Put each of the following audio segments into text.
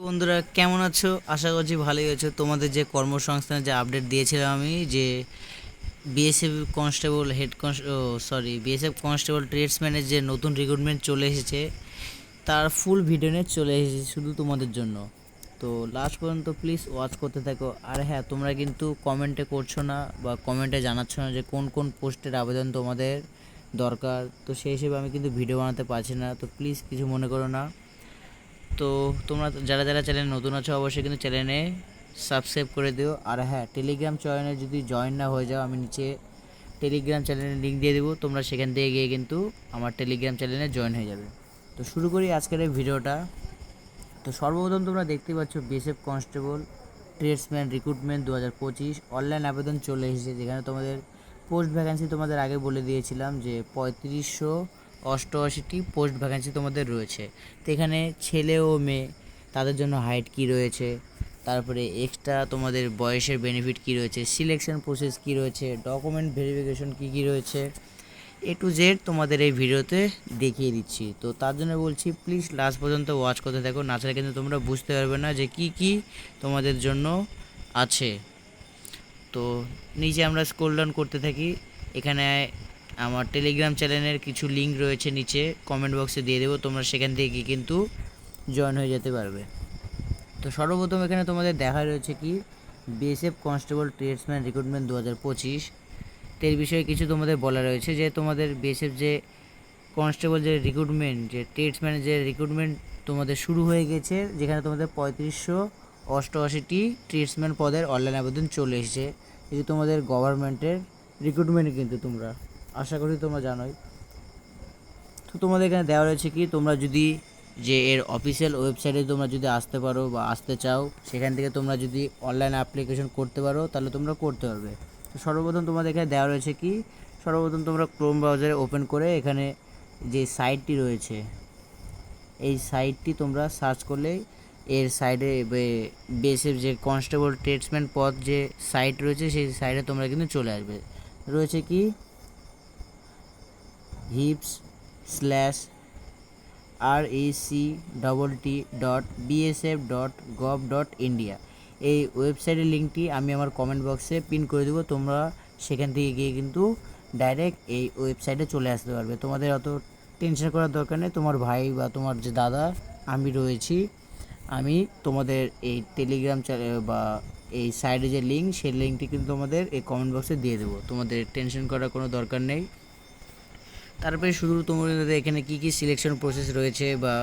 বন্ধুরা কেমন আছো? আশা করছি ভালোই আছো। তোমাদের যে কর্মসংস্থানের যে আপডেট দিয়েছিলাম আমি, যে বিএসএফ কনস্টেবল বিএসএফ কনস্টেবল ট্রেডসম্যানের যে নতুন রিক্রুটমেন্ট চলে এসেছে, তার ফুল ভিডিও নিয়ে চলে এসেছে শুধু তোমাদের জন্য। তো লাস্ট পর্যন্ত প্লিজ ওয়াচ করতে থাকো। আর হ্যাঁ, তোমরা কিন্তু কমেন্টে করছো না বা কমেন্টে জানাচ্ছ না যে কোন কোন পোস্টের আবেদন তোমাদের দরকার। তো সেই হিসেবে আমি কিন্তু ভিডিও বানাতে পারছি না, তো প্লিজ কিছু মনে করো না। তো তোমরা যারা যারা চ্যানেল নতুন আছো অবশ্যই কিন্তু চ্যানেলে সাবস্ক্রাইব করে দিও। আর হ্যাঁ, টেলিগ্রাম চ্যানেলে যদি জয়েন না হয়ে যাও, আমি নিচে টেলিগ্রাম চ্যানেলের লিঙ্ক দিয়ে দেবো, তোমরা সেখান থেকে গিয়ে কিন্তু আমার টেলিগ্রাম চ্যানেলে জয়েন হয়ে যাবে। তো শুরু করি আজকের এই ভিডিওটা। তো সর্বপ্রথম তোমরা দেখতে পাচ্ছ BSF constable tradesman recruitment 2025 online আবেদন চলে এসেছে, যেখানে তোমাদের পোস্ট ভ্যাকান্সি তোমাদের আগে বলে দিয়েছিলাম যে 3588টি পোস্ট ভ্যাকান্সি তোমাদের রয়েছে। তো এখানে ছেলে ও মেয়ে তাদের জন্য হাইট কী রয়েছে, তারপরে এক্সট্রা তোমাদের বয়সের বেনিফিট কী রয়েছে, সিলেকশন প্রসেস কী রয়েছে, ডকুমেন্ট ভেরিফিকেশন কী কী রয়েছে, A to Z তোমাদের এই ভিডিওতে দেখিয়ে দিচ্ছি। তো তার জন্য বলছি প্লিজ লাস্ট পর্যন্ত ওয়াচ করতে থাকো, না ছাড়া কিন্তু তোমরা বুঝতে পারবে না যে কি কি তোমাদের জন্য আছে। তো নিচে আমরা স্ক্রল ডাউন করতে থাকি। এখানে আমার টেলিগ্রাম চ্যানেলের কিছু লিঙ্ক রয়েছে, নিচে কমেন্ট বক্সে দিয়ে দেবো, তোমরা সেখান থেকে গিয়ে কিন্তু জয়েন হয়ে যেতে পারবে। তো সর্বপ্রথম এখানে তোমাদের দেখা রয়েছে কি বিএসএফ কনস্টেবল ট্রেডসম্যান রিক্রুটমেন্ট 2025। তো এর বিষয়ে কিছু তোমাদের বলা রয়েছে যে তোমাদের বিএসএফ যে কনস্টেবল যে রিক্রুটমেন্ট, যে ট্রেডসম্যানের যে রিক্রুটমেন্ট তোমাদের শুরু হয়ে গেছে, যেখানে তোমাদের 3588টি ট্রেডসম্যান পদের অনলাইন আবেদন চলে এসেছে। এই যে তোমাদের গভর্নমেন্টের রিক্রুটমেন্ট, কিন্তু তোমরা আশা করি তোমরা জানোই। তো তোমাদের এখানে দেওয়া রয়েছে কি তোমরা যদি যে এর অফিসিয়াল ওয়েবসাইটে তোমরা যদি আসতে পারো বা আসতে চাও, সেখান থেকে তোমরা যদি অনলাইন অ্যাপ্লিকেশন করতে পারো তাহলে তোমরা করতে পারবে। তো সর্বপ্রথম তোমাদের এখানে দেওয়া রয়েছে কি, সর্বপ্রথম তোমরা ক্রোম ব্রাউজারে ওপেন করে এখানে যে সাইটটি রয়েছে, এই সাইটটি তোমরা সার্চ করলে এর সাইডে বেসের যে কনস্টেবল ট্রেডসম্যান পদ যে সাইট রয়েছে, সেই সাইটে তোমরা কিন্তু চলে আসবে। রয়েছে কি hips/rect.bsf.gov.india, এই ওয়েবসাইটের লিঙ্কটি আমি আমার কমেন্ট বক্সে পিন করে দেবো। তোমরা সেখান থেকে গিয়ে কিন্তু ডাইরেক্ট এই ওয়েবসাইটে চলে আসতে পারবে। তোমাদের অত টেনশন করার দরকার নেই। তোমার ভাই বা তোমার যে দাদা আমি রয়েছি, আমি তোমাদের এই টেলিগ্রাম চ্যানেল বা এই সাইডে যে লিঙ্ক, সেই লিঙ্কটি কিন্তু তোমাদের এই কমেন্ট বক্সে দিয়ে দেবো। তোমাদের টেনশন করার কোনো দরকার নেই। তারপরে শুধু তোমাদের এখানে কী কী সিলেকশন প্রসেস রয়েছে বা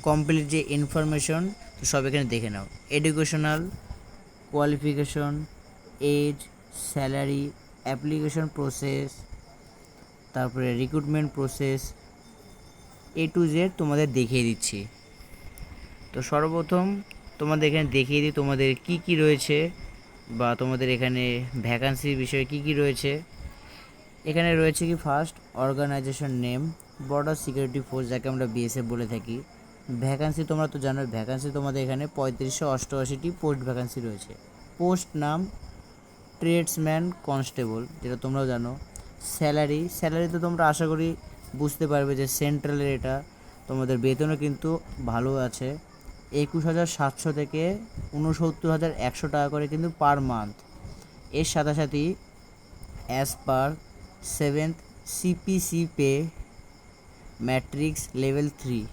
কমপ্লিট যে ইনফরমেশন, তো সব এখানে দেখে নাও। Educational qualification, age, salary, application process, তারপরে recruitment process, A to Z তোমাদের দেখিয়ে দিচ্ছি। তো সর্বপ্রথম তোমাদের এখানে দেখিয়ে দিই তোমাদের কি কি রয়েছে বা তোমাদের এখানে ভ্যাকান্সির বিষয়ে কি কি রয়েছে। এখানে রয়েছে কি first organisation name, border security force, যাকে আমরা বিএসএফ বলে থাকি। ভ্যাকান্সি তোমরা তো জানো, ভ্যাকান্সি তোমাদের এখানে 3588টি পোস্ট ভ্যাকান্সি রয়েছে। পোস্ট নাম ট্রেডসম্যান কনস্টেবল, যেটা তোমরাও জানো। স্যালারি তো তোমরা আশা করি বুঝতে পারবে যে সেন্ট্রালের এটা, তোমাদের বেতনও কিন্তু ভালো আছে, 21,700 থেকে 69,100 টাকা করে কিন্তু পার মান্থ। এর সাথে সাথে as per 7th CPC pay matrix level 3।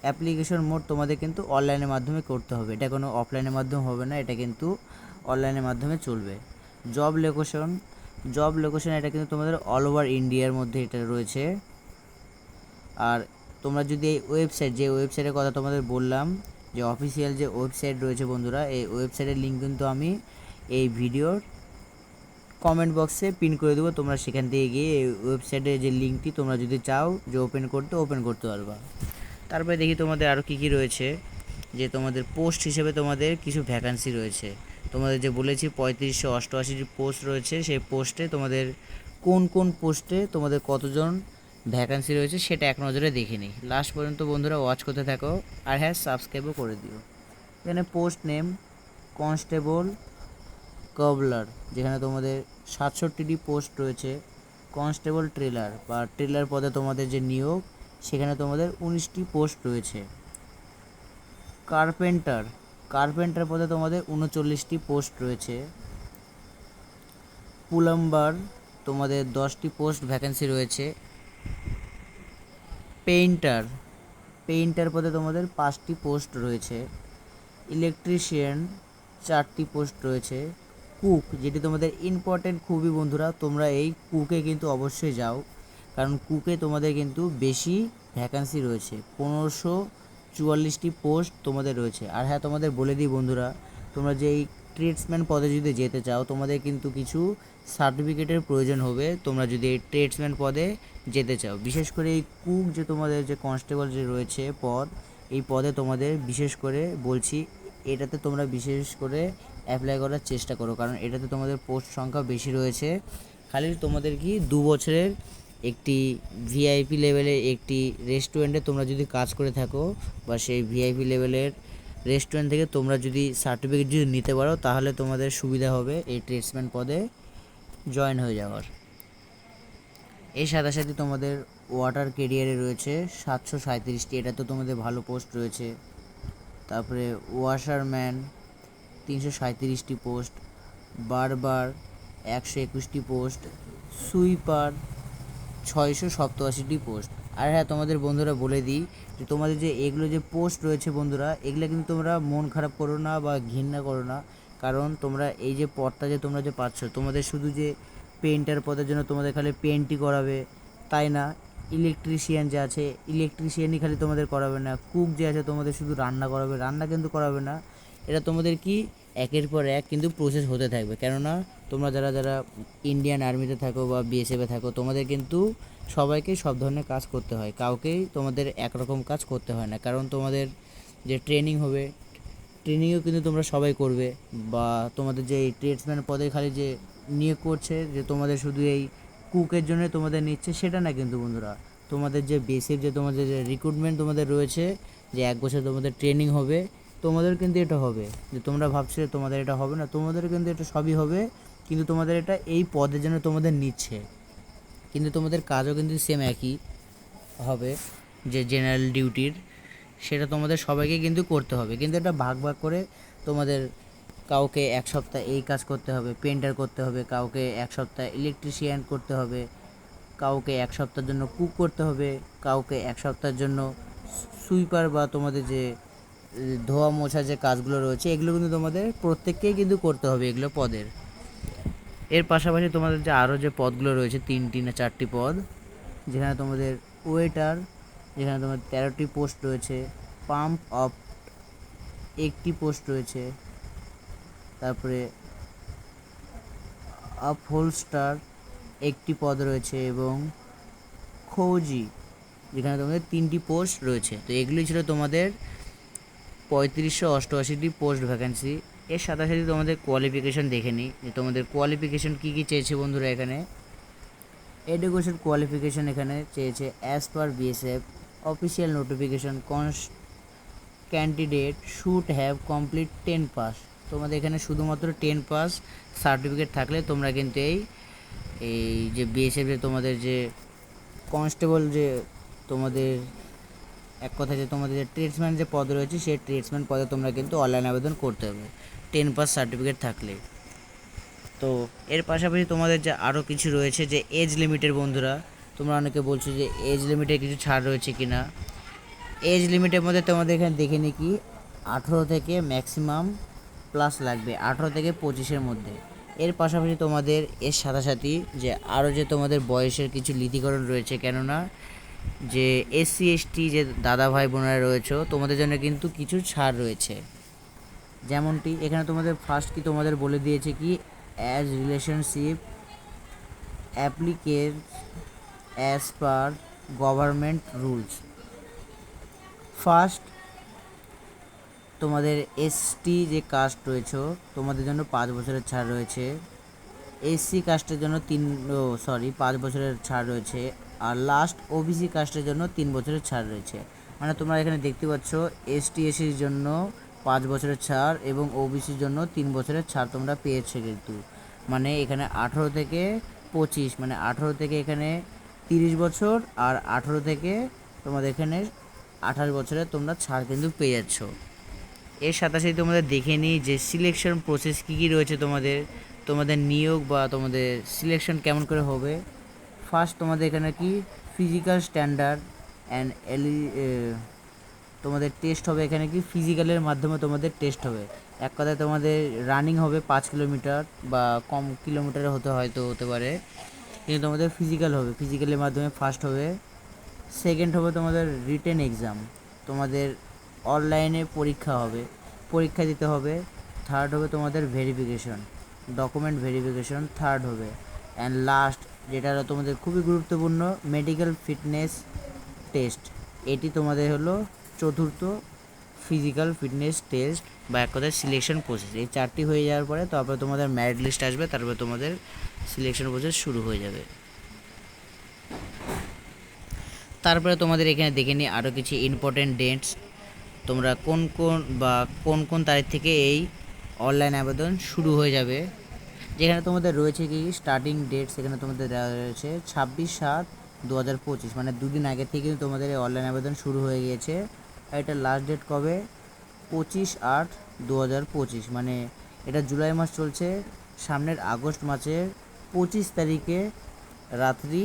Application mode তোমাদের কিন্তু অনলাইনের মাধ্যমে করতে হবে, এটা কোনো অফলাইনের মাধ্যমে হবে না, এটা কিন্তু অনলাইনের মাধ্যমে চলবে। জব লোকেশন এটা কিন্তু তোমাদের অল ওভার ইন্ডিয়ার মধ্যে এটা রয়েছে। আর তোমরা যদি এই যে ওয়েবসাইটের কথা তোমাদের বললাম, যে অফিসিয়াল যে ওয়েবসাইট রয়েছে বন্ধুরা, এই ওয়েবসাইটের লিঙ্ক কিন্তু আমি এই ভিডিওর কমেন্ট বক্সে পিন করে দেবো। তোমরা সেখান থেকে গিয়ে এই ওয়েবসাইটের যে লিঙ্কটি তোমরা যদি চাও যে ওপেন করতে পারবা। তারপরে দেখি তোমাদের আরও কী কী রয়েছে, যে তোমাদের পোস্ট হিসেবে তোমাদের কিছু ভ্যাকান্সি রয়েছে। তোমাদের যে বলেছি 3588টি পোস্ট রয়েছে, সেই পোস্টে তোমাদের কোন কোন পোস্টে তোমাদের কতজন ভ্যাকান্সি রয়েছে সেটা এক নজরে দেখে নিই। লাস্ট পর্যন্ত বন্ধুরা ওয়াচ করতে থাকো, আর হ্যাঁ সাবস্ক্রাইবও করে দিও। এখানে পোস্ট নেম কনস্টেবল কবলার, যেখানে তোমাদের 67টি পোস্ট রয়েছে। কনস্টেবল ট্রেলার বা ট্রেলার পদে তোমাদের যে নিয়োগ, সেখানে তোমাদের 19টি পোস্ট রয়েছে। কার্পেন্টার পদে তোমাদের 39টি পোস্ট রয়েছে। প্লাম্বার তোমাদের 10টি পোস্ট ভ্যাকেন্সি রয়েছে। পেইন্টার পদে তোমাদের 5টি পোস্ট রয়েছে। ইলেকট্রিশিয়ান 4টি পোস্ট রয়েছে। কুক, যেটি তোমাদের ইম্পর্টেন্ট খুবই বন্ধুরা, তোমরা এই কুকে কিন্তু অবশ্যই যাও, কারণ কুকে তোমাদের কিন্তু বেশি ভ্যাকান্সি রয়েছে। 1544টি পোস্ট তোমাদের রয়েছে। আর হ্যাঁ, তোমাদের বলে দিই বন্ধুরা, তোমরা যে এই ট্রেডসম্যান পদে যদি যেতে চাও, তোমাদের কিন্তু কিছু সার্টিফিকেটের প্রয়োজন হবে তোমরা যদি এই ট্রেডসম্যান পদে যেতে চাও। বিশেষ করে এই কুক যে তোমাদের যে কনস্টেবল যে রয়েছে পদ, এই পদে তোমাদের বিশেষ করে বলছি, এটাতে তোমরা বিশেষ করে অ্যাপ্লাই করার চেষ্টা করো, কারণ এটাতে তোমাদের পোস্ট সংখ্যা বেশি রয়েছে। খালি তোমাদের কি 2 বছরের একটি ভিআইপি লেভেলের একটি রেস্টুরেন্টে তোমরা যদি কাজ করে থাকো, বা সেই ভিআইপি লেভেলের রেস্টুরেন্ট থেকে তোমরা যদি সার্টিফিকেট যদি নিতে পারো, তাহলে তোমাদের সুবিধা হবে এই ট্রেডসম্যান পদে জয়েন হয়ে যাওয়ার। এর সাথে সাথে তোমাদের ওয়াটার কেরিয়ারে রয়েছে 737টি, এটা তো তোমাদের ভালো পোস্ট রয়েছে। তারপরে ওয়াশারম্যান 337টি পোস্ট, বারবার 121টি পোস্ট, সুইপার 687টি পোস্ট। আর হ্যাঁ, তোমাদের বন্ধুরা বলে দিই যে তোমাদের যে এগুলো যে পোস্ট রয়েছে বন্ধুরা, এগুলো কিন্তু তোমরা মন খারাপ করো না বা ঘৃণা করো না, কারণ তোমরা এই যে পদটা যে তোমরা যে পাচ্ছ, তোমাদের শুধু যে পেইন্টার পদের জন্য তোমাদের খালি পেন্টই করাবে তাই না। ইলেকট্রিশিয়ান যে আছে, ইলেকট্রিশিয়ানই খালি তোমাদের করাবে না। কুক যে আছে, তোমাদের শুধু রান্না করাবে, রান্না কিন্তু করাবে না। এটা তোমাদের কি একের পর এক কিন্তু প্রসেস হতে থাকবে, কেননা তোমরা যারা যারা ইন্ডিয়ান আর্মিতে থাকো বা বিএসএফে থাকো, তোমাদের কিন্তু সবাইকে সব ধরনের কাজ করতে হয়, কাউকেই তোমাদের একরকম কাজ করতে হয় না। কারণ তোমাদের যে ট্রেনিং হবে, ট্রেনিংও কিন্তু তোমরা সবাই করবে, বা তোমাদের যে এই ট্রেডসম্যান পদে খালি যে নিয়োগ করছে যে তোমাদের শুধু এই কুকের জন্য তোমাদের নিচ্ছে সেটা না কিন্তু বন্ধুরা। তোমাদের যে বেসিক যে তোমাদের যে রিক্রুটমেন্ট তোমাদের রয়েছে, যে 1 বছর তোমাদের ট্রেনিং হবে, তোমাদের কিন্তু এটা হবে। যে তোমরা ভাবছিলে তোমাদের এটা হবে না, তোমাদের কিন্তু এটা সবই হবে, কিন্তু তোমাদের এটা এই পদের জন্য তোমাদের নিচ্ছে, কিন্তু তোমাদের কাজও কিন্তু সেম একই হবে, যে জেনারেল ডিউটির, সেটা তোমাদের সবাইকে কিন্তু করতে হবে। কিন্তু এটা ভাগ ভাগ করে তোমাদের কাউকে 1 সপ্তাহ এই কাজ করতে হবে, পেন্টার করতে হবে, কাউকে 1 সপ্তাহ ইলেকট্রিশিয়ান করতে হবে, কাউকে 1 সপ্তাহের জন্য কুক করতে হবে, কাউকে 1 সপ্তাহের জন্য সুইপার বা তোমাদের যে ধোয়া মোছা যে কাজগুলো রয়েছে, এগুলো কিন্তু তোমাদের প্রত্যেককেই কিন্তু করতে হবে এগুলো পদের। এর পাশাপাশি তোমাদের যে আরও যে পদগুলো রয়েছে 3টি না 4টি পদ, যেখানে তোমাদের ওয়েটার, যেখানে তোমাদের 13টি পোস্ট রয়েছে। পাম্প অফ 1টি পোস্ট রয়েছে। তারপরে আপহোলস্টার 1টি পদ রয়েছে, এবং খোঁজি, যেখানে তোমাদের 3টি পোস্ট রয়েছে। তো এগুলি ছিল তোমাদের 3588টি পোস্ট ভ্যাকেন্সি। এর সাথে সাথে তোমাদের কোয়ালিফিকেশান দেখে নিই, যে তোমাদের কোয়ালিফিকেশান কী কী চেয়েছে বন্ধুরা। এখানে এডুকেশন কোয়ালিফিকেশান এখানে চেয়েছে as per BSF official notification, candidate should have complete 10 pass. তোমাদের এখানে শুধুমাত্র 10 পাস সার্টিফিকেট থাকলে তোমরা কিন্তু এই যে বিএসএফে তোমাদের যে কনস্টেবল যে তোমাদের এক কথা যে তোমাদের যে ট্রেডসম্যান যে পদ রয়েছে, সেই ট্রেডসম্যান পদে তোমরা কিন্তু অনলাইন আবেদন করতে হবে 10 পাস সার্টিফিকেট থাকলে। তো এর পাশাপাশি তোমাদের যে আরও কিছু রয়েছে যে এজ লিমিটের বন্ধুরা, তোমরা অনেকে বলছো যে এজ লিমিটে কিছু ছাড় রয়েছে কি না। এজ লিমিটের মধ্যে তোমাদের এখানে দেখে নিই কি 18 থেকে ম্যাক্সিমাম প্লাস লাগবে, 18 থেকে 25-এর মধ্যে। এর পাশাপাশি তোমাদের এর সাথে যে আরও যে তোমাদের বয়সের কিছু লিপিকরণ রয়েছে, কেননা যে এসসি এসটি যে দাদা ভাই বোনেরা রয়েছে, তোমাদের জন্য কিন্তু কিছু ছাড় রয়েছে। যেমনটি এখানে তোমাদের ফার্স্ট কি তোমাদের বলে দিয়েছে কি as relationship applicable as per government rules. First তোমাদের এসটি যে কাস্ট রয়েছে, তোমাদের জন্য 5 বছরের ছাড় রয়েছে। এসসি কাস্টের জন্য 5 বছরের ছাড় রয়েছে। আর লাস্ট ওবিসি কাস্টের জন্য 3 বছরের ছাড় রয়েছে। মানে তোমরা এখানে দেখতে পাচ্ছ এসটি এসসির জন্য 5 বছরের ছাড় এবং ওবিসির জন্য 3 বছরের ছাড় তোমরা পেয়েছো কিন্তু। মানে এখানে 18 থেকে 25, মানে 18 থেকে এখানে 30 বছর, আর 18 থেকে তোমাদের এখানে 28 বছরে তোমরা ছাড় কিন্তু পেয়ে যাচ্ছ। এর সাথে সাথে তোমাদের দেখে নিই যে সিলেকশন প্রসেস কী কী রয়েছে তোমাদের নিয়োগ বা তোমাদের সিলেকশন কেমন করে হবে। ফার্স্ট তোমাদের এখানে কি ফিজিক্যাল স্ট্যান্ডার্ড অ্যান্ড তোমাদের টেস্ট হবে। এখানে কি ফিজিক্যালের মাধ্যমে তোমাদের টেস্ট হবে। এক কথায় তোমাদের রানিং হবে 5 কিলোমিটার বা কম কিলোমিটারে হতে পারে, কিন্তু তোমাদের ফিজিক্যাল হবে, ফিজিক্যালের মাধ্যমে ফার্স্ট হবে। সেকেন্ড হবে তোমাদের রিটেন এক্সাম, তোমাদের অনলাইনে পরীক্ষা দিতে হবে। থার্ড হবে তোমাদের ভেরিফিকেশন, ডকুমেন্ট ভেরিফিকেশন থার্ড হবে। অ্যান্ড লাস্ট যেটা হলো তোমাদের খুবই গুরুত্বপূর্ণ, মেডিকেল ফিটনেস টেস্ট। এটি তোমাদের হলো চতুর্থ ফিজিক্যাল ফিটনেস টেস্ট বা এক কথায় সিলেকশন প্রসেস। এই 4টি হয়ে যাওয়ার পরে তারপরে তোমাদের মেরিট লিস্ট আসবে, তারপরে তোমাদের সিলেকশন প্রসেস শুরু হয়ে যাবে। তারপরে তোমাদের এখানে দেখে নিই আরও কিছু ইম্পর্টেন্ট ডেটস, তোমরা কোন কোন তারিখ থেকে এই অনলাইন আবেদন শুরু হয়ে যাবে। যেখানে তোমাদের রয়েছে কি স্টার্টিং ডেট, সেখানে তোমাদের দেওয়া রয়েছে 26/7/2025, মানে দুদিন আগে থেকে কিন্তু তোমাদের এই অনলাইন আবেদন শুরু হয়ে গিয়েছে। আর এটা লাস্ট ডেট কবে? 25/8/2025, মানে এটা জুলাই মাস চলছে, সামনের আগস্ট মাসের 25 তারিখে রাত্রি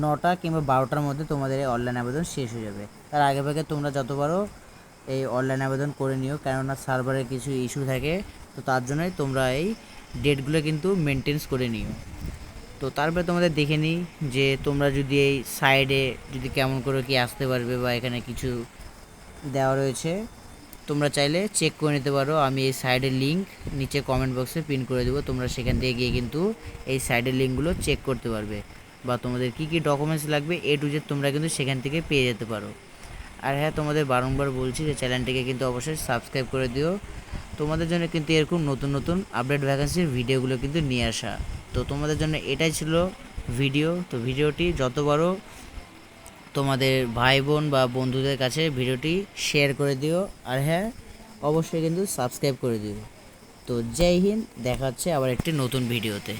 9টা কিংবা 12টার মধ্যে তোমাদের এই অনলাইন আবেদন শেষ হয়ে যাবে। তার আগে ভাগে তোমরা যত পারো এই অনলাইন আবেদন করে নিও, কেননা সার্ভারের কিছু ইস্যু থাকে, তো তার জন্যই তোমরা এই ডেটগুলো কিন্তু মেনটেন্স করে নিও। তো তারপরে তোমাদের দেখে নিই যে তোমরা যদি এই সাইডে যদি কেমন করে কি আসতে পারবে বা এখানে কিছু দেওয়া রয়েছে, তোমরা চাইলে চেক করে নিতে পারো। আমি এই সাইডের লিঙ্ক নিচে কমেন্ট বক্সে পিন করে দেবো, তোমরা সেখান থেকে গিয়ে কিন্তু এই সাইডের লিঙ্কগুলো চেক করতে পারবে, বা তোমাদের কী কী ডকুমেন্টস লাগবে A to Z তোমরা কিন্তু সেখান থেকে পেয়ে যেতে পারো। আর হ্যাঁ, তোমাদের বারংবার বলছি যে চ্যানেলটিকে কিন্তু অবশ্যই সাবস্ক্রাইব করে দিও, তোমাদের জন্য কিন্তু এরকম নতুন নতুন আপডেট ভ্যাকেন্সির ভিডিওগুলো কিন্তু নিয়ে আসা। তো তোমাদের জন্য এটাই ছিল ভিডিও। তো ভিডিওটি যত বড় তোমাদের ভাই বোন বা বন্ধুদের কাছে ভিডিওটি শেয়ার করে দিও, আর হ্যাঁ অবশ্যই কিন্তু সাবস্ক্রাইব করে দিও। তো জয় হিন্দ, দেখা হচ্ছে আবার একটি নতুন ভিডিওতে।